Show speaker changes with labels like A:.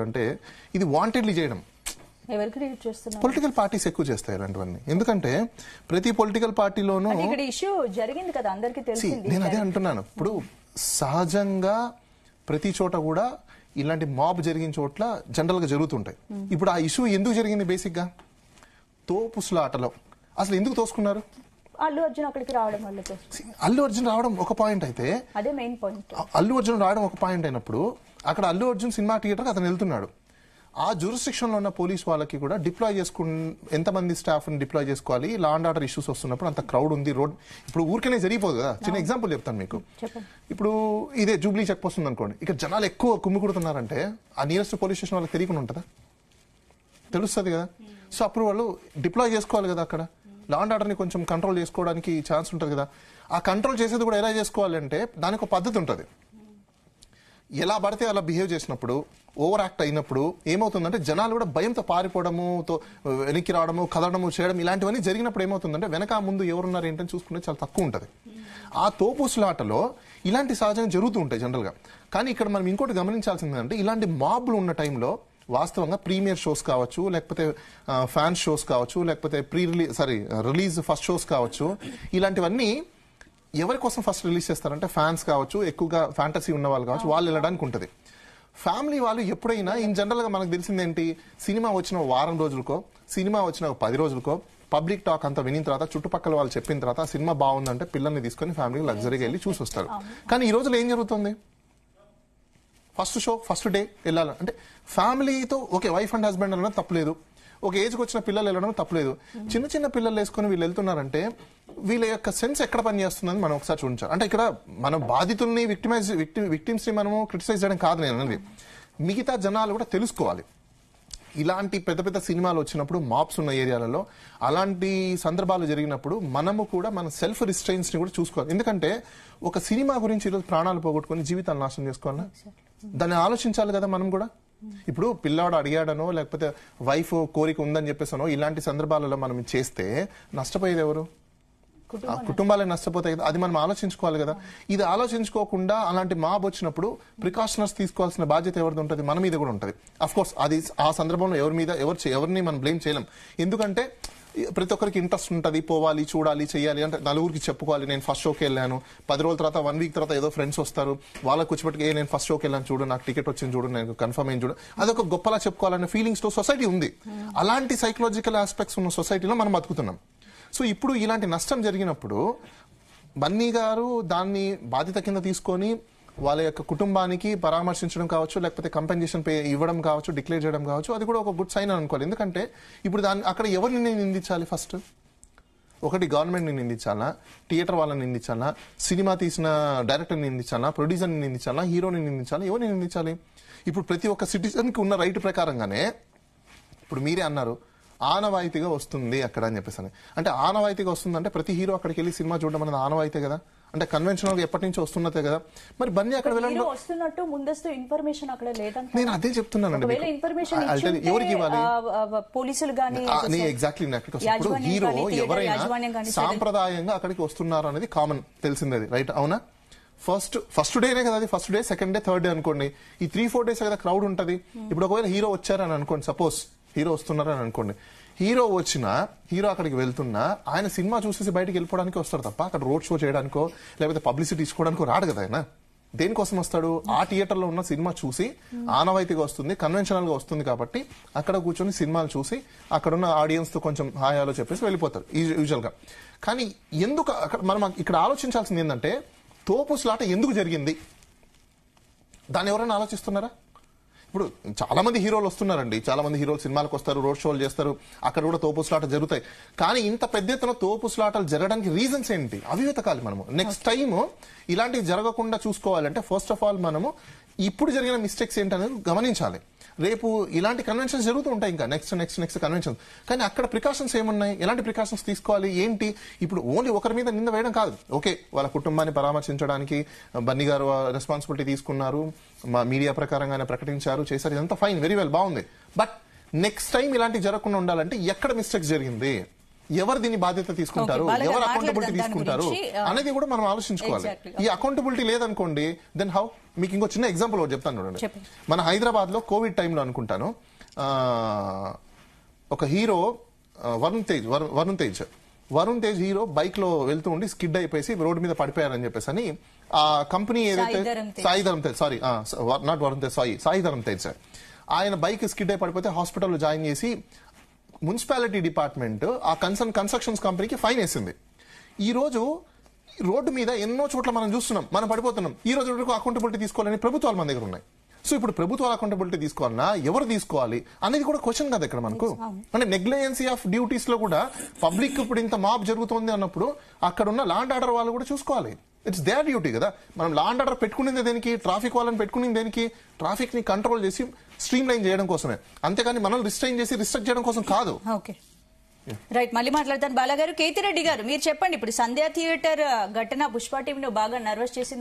A: అంటే ఇది వాంటెడ్లీ చేయడం. పొలిటికల్ పార్టీస్ ఎక్కువ చేస్తాయి ఇలాంటివన్నీ. ఎందుకంటే ప్రతి పొలిటికల్ పార్టీలోనూ
B: ఇష్యూ జరిగింది కదా, అందరికీ తెలిసింది.
A: నేను అదే అంటున్నాను. ఇప్పుడు సహజంగా ప్రతి చోట కూడా ఇలాంటి మాబ్ జరిగిన చోట్ల జనరల్ గా జరుగుతుంటాయి. ఇప్పుడు ఆ ఇష్యూ ఎందుకు జరిగింది? బేసిక్ గా తోపుసులాటలో అసలు ఎందుకు తోసుకున్నారు?
B: అల్లు అర్జున్ అక్కడికి రావడం వల్ల.
A: అల్లు అర్జున్ రావడం ఒక పాయింట్ అయితే,
B: అదే మెయిన్ పాయింట్.
A: అల్లు అర్జున్ రావడం ఒక పాయింట్ అయినప్పుడు అక్కడ అల్లు అర్జున్ సినిమా థియేటర్కి అతను వెళ్తున్నాడు. ఆ జ్యూరిస్డిక్షన్ లో ఉన్న పోలీస్ వాళ్ళకి కూడా డిప్లాయ్ ఎంతమంది స్టాఫ్ ని డిప్లాయ్ చేసుకోవాలి? లా అండ్ ఆర్డర్ ఇష్యూస్ వస్తున్నప్పుడు అంత క్రౌడ్ ఉంది, రోడ్ ఇప్పుడు ఊరికనే జరిగిపోదు కదా. చిన్న ఎగ్జాంపుల్ చెప్తాను మీకు. ఇప్పుడు ఇదే జూబ్లీ చెక్ పోస్ట్ ఉంది అనుకోండి, ఇక్కడ జనాలు ఎక్కువ కుమ్ముకుడుతున్నారంటే ఆ నియరెస్ట్ పోలీస్ స్టేషన్ వాళ్ళకి తెలియకుండా ఉంటుందా? తెలుస్తుంది కదా. సో అప్పుడు వాళ్ళు డిప్లాయ్ చేసుకోవాలి కదా. అక్కడ లా అండ్ ఆర్డర్ ని కొంచెం కంట్రోల్ చేసుకోవడానికి ఛాన్స్ ఉంటుంది కదా. ఆ కంట్రోల్ చేసేది కూడా ఎలా చేసుకోవాలంటే దానికి ఒక పద్ధతి ఉంటుంది. ఎలా పడితే అలా బిహేవ్ చేసినప్పుడు, ఓవర్ యాక్ట్ అయినప్పుడు ఏమవుతుందంటే జనాలు కూడా భయంతో పారిపోవడము, వెనక్కి రావడము, కదలడము చేయడం, ఇలాంటివన్నీ జరిగినప్పుడు ఏమవుతుందంటే వెనక ముందు ఎవరున్నారు ఏంటని చూసుకునే చాలా తక్కువ ఉంటుంది. ఆ తోపుసులాటలో ఇలాంటి సహజంగా జరుగుతూ ఉంటాయి జనరల్గా. కానీ ఇక్కడ మనం ఇంకోటి గమనించాల్సింది ఏంటంటే ఇలాంటి మాబ్లు ఉన్న టైంలో వాస్తవంగా ప్రీమియర్ షోస్ కావచ్చు, లేకపోతే ఫ్యాన్స్ షోస్ కావచ్చు, లేకపోతే రిలీజ్ ఫస్ట్ షోస్ కావచ్చు, ఇలాంటివన్నీ ఎవరి కోసం ఫస్ట్ రిలీజ్ చేస్తారంటే ఫ్యాన్స్ కావచ్చు, ఎక్కువగా ఫ్యాంటసీ ఉన్న వాళ్ళు కావచ్చు, వాళ్ళు వెళ్ళడానికి ఉంటుంది. ఫ్యామిలీ వాళ్ళు ఎప్పుడైనా ఇన్ జనరల్ గా మనకు తెలిసిందేంటి, సినిమా వచ్చిన వారం రోజులకో, సినిమా వచ్చిన 10 రోజులకో పబ్లిక్ టాక్ అంతా వినిన తర్వాత, చుట్టుపక్కల వాళ్ళు చెప్పిన తర్వాత సినిమా బాగుందంటే పిల్లల్ని తీసుకొని ఫ్యామిలీ లగ్జరీగా వెళ్ళి చూసి వస్తారు. కానీ ఈ రోజులో ఏం జరుగుతుంది? ఫస్ట్ షో ఫస్ట్ డే వెళ్ళాలంటే ఫ్యామిలీతో, ఓకే వైఫ్ అండ్ హస్బెండ్ అనడం తప్పలేదు, ఒక ఏజ్కి వచ్చిన పిల్లలు వెళ్ళడం తప్పలేదు. చిన్న చిన్న పిల్లలు వేసుకుని వీళ్ళు వెళ్తున్నారంటే వీళ్ళ యొక్క సెన్స్ ఎక్కడ పనిచేస్తుందని మనం ఒకసారి చూపించాలి. అంటే ఇక్కడ మనం బాధితుల్ని విక్టిమ్స్ ని మనము క్రిటిసైజ్ చేయడం కాదు నేను అనేది. మిగతా జనాలు కూడా తెలుసుకోవాలి. ఇలాంటి పెద్ద పెద్ద సినిమాలు వచ్చినప్పుడు, మాప్స్ ఉన్న ఏరియాలలో అలాంటి సందర్భాలు జరిగినప్పుడు మనము కూడా మన సెల్ఫ్ రిస్ట్రైన్స్ ని కూడా చూసుకోవాలి. ఎందుకంటే ఒక సినిమా గురించి ఈరోజు ప్రాణాలు పోగొట్టుకుని జీవితాలు నాశనం చేసుకోవాలన్నా దాన్ని ఆలోచించాలి కదా మనం కూడా. ఇప్పుడు పిల్లాడు అడిగాడనో, లేకపోతే వైఫ్ కోరిక ఉందని చెప్పేసానో ఇలాంటి సందర్భాలలో మనం చేస్తే నష్టపోయేది ఎవరు? కుటుంబాలే నష్టపోతాయి కదా. అది మనం ఆలోచించుకోవాలి కదా. ఇది ఆలోచించుకోకుండా అలాంటి మాబ్ వచ్చినప్పుడు ప్రికాషనర్స్ తీసుకోవాల్సిన బాధ్యత ఎవరిది ఉంటుంది? మన మీద కూడా ఉంటుంది. అఫ్ కోర్స్ అది ఆ సందర్భంలో ఎవరిని మనం బ్లేమ్ చేయలేం. ఎందుకంటే ప్రతి ఒక్కరికి ఇంట్రెస్ట్ ఉంటుంది, పోవాలి, చూడాలి, చేయాలి అంటే నలుగురికి చెప్పుకోవాలి. నేను ఫస్ట్ షోకి వెళ్ళాను, 10 రోజుల తర్వాత 1 వీక్ తర్వాత ఏదో ఫ్రెండ్స్ వస్తారు, వాళ్ళకి కూర్చోబెట్టుకు నేను ఫస్ట్ షోకి వెళ్ళాను చూడు, నాకు టికెట్ వచ్చింది చూడు, నేను కన్ఫర్మ్ అయింది చూడు, అదొక గొప్పలా చెప్పుకోవాలనే ఫీలింగ్స్ తో సొసైటీ ఉంది. అలాంటి సైకలాజికల్ ఆస్పెక్ట్స్ ఉన్న సొసైటీలో మనం బతుకుతున్నాం. సో ఇప్పుడు ఇలాంటి నష్టం జరిగినప్పుడు బన్నీ గారు దాన్ని బాధ్యత కింద తీసుకొని వాళ్ళ యొక్క కుటుంబానికి పరామర్శించడం కావచ్చు, లేకపోతే కంపెన్సేషన్ పే ఇవ్వడం కావచ్చు, డిక్లేర్ చేయడం కావచ్చు, అది కూడా ఒక గుడ్ సైన్ అనుకోవాలి. ఎందుకంటే ఇప్పుడు అక్కడ ఎవరిని నిందించాలి? ఫస్ట్ ఒకటి గవర్నమెంట్ని నిందించాలా, థియేటర్ వాళ్ళని నిందించాలా, సినిమా తీసిన డైరెక్టర్ని నిందించాలా, ప్రొడ్యూసర్ని నిందించాలా, హీరోని నిందించాలా, ఎవరిని నిందించాలి? ఇప్పుడు ప్రతి ఒక్క సిటిజన్కి ఉన్న రైట్ ప్రకారంగానే ఇప్పుడు మీరే అన్నారు ఆనవాయితీగా వస్తుంది అక్కడ అని చెప్పేసి. అంటే ఆనవాయితీగా వస్తుందంటే ప్రతి హీరో అక్కడికి వెళ్ళి సినిమా చూడడం అనేది ఆనవాయితీ కదా. అంటే కన్వెన్షనల్ ఎప్పటి నుంచి వస్తున్నదే కదా. మరి బన్నీ అక్కడ వెళ్ళండి
B: వస్తున్నట్టు ముందస్తు ఇన్ఫర్మేషన్ అక్కడ లేదంటే
A: నేను అదే చెప్తున్నానండి. ఎవరికి ఇవ్వాలి?
B: పోలీసులు గానీ
A: ఎగ్జాక్ట్లీ. ఇప్పుడు హీరో ఎవరైనా సాంప్రదాయంగా అక్కడికి వస్తున్నారు అనేది కామన్ తెలిసింది, రైట్? అవునా? ఫస్ట్ డేనే కదా అది. First day, second day, third day అనుకోండి. ఈ 3-4 డేస్ కదా క్రౌడ్ ఉంటది. ఇప్పుడు ఒకవేళ హీరో వచ్చారని అనుకోండి, సపోజ్ హీరో వస్తున్నారని అనుకోండి, హీరో అక్కడికి వెళ్తున్నా ఆయన సినిమా చూసేసి బయటకు వెళ్ళిపోవడానికి వస్తారు తప్ప అక్కడ రోడ్ షో చేయడానికో లేకపోతే పబ్లిసిటీ ఇచ్చుకోవడానికో రాడు కదా ఆయన. దేనికోసం వస్తాడు? ఆ థియేటర్ లో ఉన్న సినిమా చూసి ఆనవాయితీగా వస్తుంది, కన్వెన్షనల్ గా వస్తుంది కాబట్టి అక్కడ కూర్చొని సినిమాలు చూసి అక్కడ ఉన్న ఆడియన్స్ తో కొంచెం హాయాలో చెప్పేసి వెళ్ళిపోతారు యూజువల్ గా. కానీ ఎందుకు మనం ఇక్కడ ఆలోచించాల్సింది ఏంటంటే తోపుసులాట ఎందుకు జరిగింది? దాన్ని ఎవరైనా ఆలోచిస్తున్నారా? ఇప్పుడు చాలా మంది హీరోలు వస్తున్నారండి, చాలా మంది హీరోలు సినిమాలకు వస్తారు, రోడ్ షోలు చేస్తారు, అక్కడ కూడా తోపుసులాట జరుగుతాయి. కానీ ఇంత పెద్ద ఎత్తున తోపుసులాటలు జరగడానికి రీజన్స్ ఏంటి? అవి వెతకాలి మనము. నెక్స్ట్ టైం ఇలాంటివి జరగకుండా చూసుకోవాలంటే ఫస్ట్ ఆఫ్ ఆల్ మనము ఇప్పుడు జరిగిన మిస్టేక్స్ ఏంటనేది గమనించాలి. రేపు ఇలాంటి కన్వెన్షన్స్ జరుగుతూ ఉంటాయి, ఇంకా నెక్స్ట్ కన్వెన్షన్స్. కానీ అక్కడ ప్రికాషన్స్ ఏమున్నాయి? ఎలాంటి ప్రికాషన్స్ తీసుకోవాలి ఏంటి? ఇప్పుడు ఓన్లీ ఒకరి మీద నింద వేయడం కాదు. ఓకే, వాళ్ళ కుటుంబాన్ని పరామర్శించడానికి బన్నీ గారు రెస్పాన్సిబిలిటీ తీసుకున్నారు, మా మీడియా ప్రకారంగానే ప్రకటించారు, చేశారు, ఇదంతా ఫైన్, వెరీ వెల్, బాగుంది. బట్ నెక్స్ట్ టైం ఇలాంటి జరగకుండా ఉండాలంటే ఎక్కడ మిస్టేక్స్ జరిగింది? ఎవరు దీని బాధ్యత తీసుకుంటారు,
C: Okay, బాలగారు
A: ఎవరు అకౌంటబిలిటీ
C: మాట్లాడదాం దాని
A: తీసుకుంటారు
C: గురించి.
A: అనేది కూడా మనం ఆలోచించుకోవాలి.
C: Exactly.
A: ఈ అకౌంటబిలిటీ లేదనుకోండి దెన్ హౌ. మీకు ఇంకో చిన్న ఎగ్జాంపుల్ ఒకటి చెప్తాను చూడండి.
C: చెప్పండి.
A: మన హైదరాబాద్ లో కోవిడ్ టైంలో అనుకుంటాను ఒక hero Varun Tej hero bike లో వెళ్తూ ఉండి స్కిడ్ అయిపోయి రోడ్డు మీద పడిపోయారని చెప్పేసి అని ఆ కంపెనీ ఏదైతే Sai Dharam Tej, sorry not Varun Tej, Sai Dharam Tej sir, ఆయన బైక్ స్కిడ్ అయి పడిపోతే హాస్పిటల్లో జాయిన్ చేసి మున్సిపాలిటీ డిపార్ట్మెంట్ ఆ కన్స్ట్రక్షన్స్ కంపెనీకి ఫైన్ వేసింది. ఈ రోజు రోడ్డు మీద ఎన్నో చోట్ల మనం చూస్తున్నాం, మనం పడిపోతున్నాం. ఈ రోజు వరకు అకౌంటబిలిటీ తీసుకోవాలని ప్రభుత్వాలు మన దగ్గర ఉన్నాయి. సో ఇప్పుడు ప్రభుత్వాలు అకౌంటబిలిటీ తీసుకోవాలన్నా ఎవరు తీసుకోవాలి అనేది కూడా క్వశ్చన్ కదా ఇక్కడ మనకు. అంటే నెగ్లిజెన్సీ ఆఫ్ డ్యూటీస్ లో కూడా పబ్లిక్ ఇప్పుడు ఇంత మాబ్ జరుగుతోంది అన్నప్పుడు అక్కడ ఉన్న లా అండ్ ఆర్డర్ వాళ్ళు కూడా చూసుకోవాలి. ఇట్స్ దేర్ డ్యూటీ కదా. మనం లా అండ్ ఆర్డర్ పెట్టుకునేది దేనికి, ట్రాఫిక్ వాళ్ళని పెట్టుకునేది దేనికి, ట్రాఫిక్ ని కంట్రోల్ చేసి స్ట్రీమ్ లైన్ చేయడం కోసమే, అంతేకాని మనం రిస్ట్రైన్ చేసి రిస్ట్రిక్ట్ చేయడం కోసం కాదు.
C: ఓకే రైట్, మళ్ళీ మాట్లాడతాను. బాలగారు, కేతిరెడ్డి గారు మీరు చెప్పండి, ఇప్పుడు సంధ్యా థియేటర్ ఘటన పుష్ప టీమ్ ను బాగా నర్వస్ చేసింది.